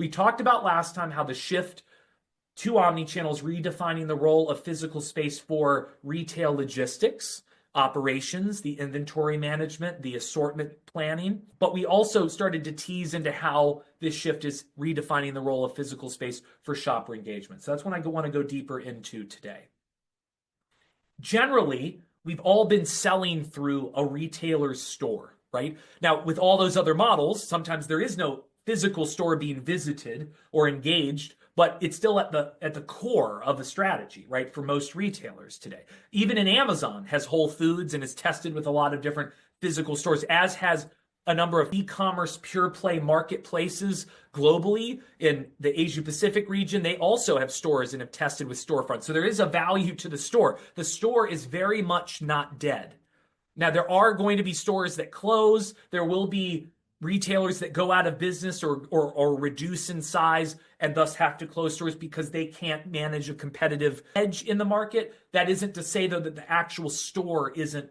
We talked about last time how the shift to omnichannel is redefining the role of physical space for retail logistics, operations, the inventory management, the assortment planning. But we also started to tease into how this shift is redefining the role of physical space for shopper engagement. So that's what I want to go deeper into today. Generally, we've all been selling through a retailer's store, right? Now, with all those other models, sometimes there is no physical store being visited or engaged, but it's still at the core of the strategy, right? For most retailers today. Even in Amazon has Whole Foods and is tested with a lot of different physical stores, as has a number of e-commerce pure play marketplaces globally. In the Asia Pacific region, they also have stores and have tested with storefronts. So there is a value to the store. The store is very much not dead. Now, there are going to be stores that close. There will be retailers that go out of business or reduce in size and thus have to close stores because they can't manage a competitive edge in the market. That isn't to say, though, that the actual store isn't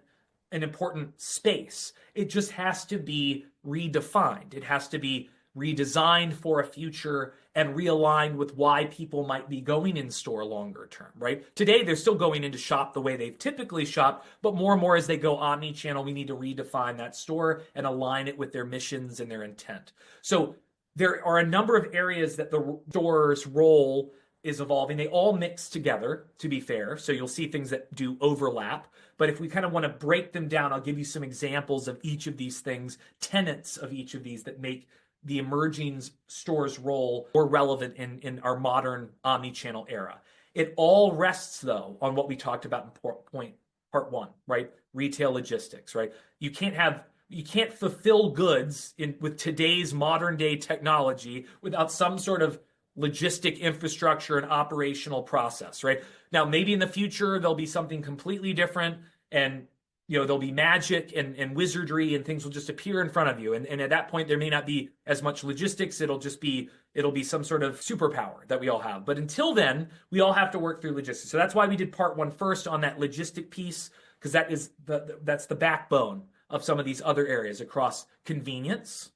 an important space. It just has to be redefined. It has to be redesigned for a future and realigned with why people might be going in store longer term, right? Today, they're still going in to shop the way they've typically shopped, but more and more as they go omni-channel, we need to redefine that store and align it with their missions and their intent. So there are a number of areas that the store's role is evolving. They all mix together, to be fair. So you'll see things that do overlap. But if we kind of want to break them down, I'll give you some examples of each of these things, tenets of each of these that make the emerging store's role more relevant in our modern omni-channel era. It all rests, though, on what we talked about in part one, right? Retail logistics, right? You can't fulfill goods with today's modern day technology without some sort of logistic infrastructure and operational process, right? Now, maybe in the future, there'll be something completely different and there'll be magic and wizardry and things will just appear in front of you. And at that point, there may not be as much logistics. It'll be some sort of superpower that we all have. But until then, we all have to work through logistics. So that's why we did part one first on that logistic piece, because that's the backbone of some of these other areas across convenience.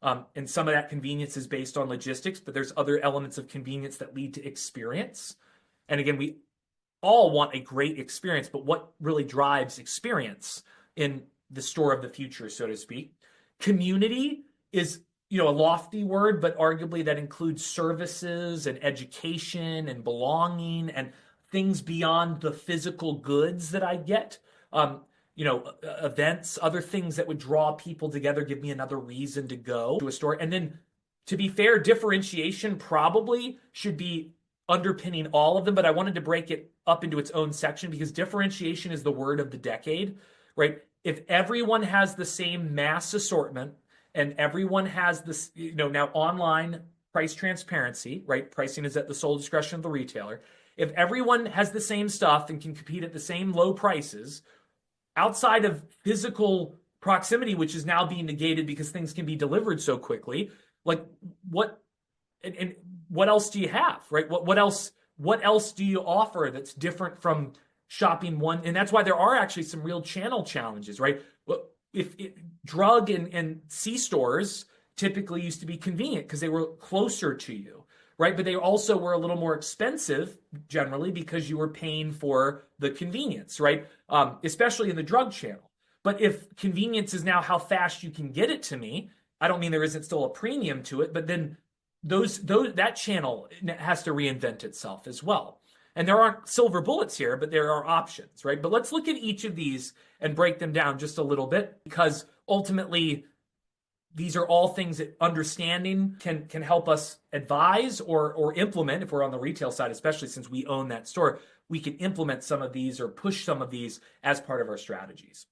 And some of that convenience is based on logistics, but there's other elements of convenience that lead to experience. And again, we all want a great experience, but what really drives experience in the store of the future, so to speak? Community is, a lofty word, but arguably that includes services and education and belonging and things beyond the physical goods that I get. Events, other things that would draw people together, give me another reason to go to a store. And then, to be fair, differentiation probably should be underpinning all of them, but I wanted to break it up into its own section because differentiation is the word of the decade, right? If everyone has the same mass assortment and everyone has this, now online price transparency, right? Pricing is at the sole discretion of the retailer. If everyone has the same stuff and can compete at the same low prices, outside of physical proximity, which is now being negated because things can be delivered so quickly, like what else do you have, right? What else do you offer that's different from shopping one? And that's why there are actually some real channel challenges, right? If drug and C-stores typically used to be convenient because they were closer to you, right? But they also were a little more expensive generally because you were paying for the convenience, right? Especially in the drug channel. But if convenience is now how fast you can get it to me, I don't mean there isn't still a premium to it, but then that channel has to reinvent itself as well. And there aren't silver bullets here, but there are options, right? But let's look at each of these and break them down just a little bit, because ultimately these are all things that understanding can help us advise or implement. If we're on the retail side, especially since we own that store, we can implement some of these or push some of these as part of our strategies.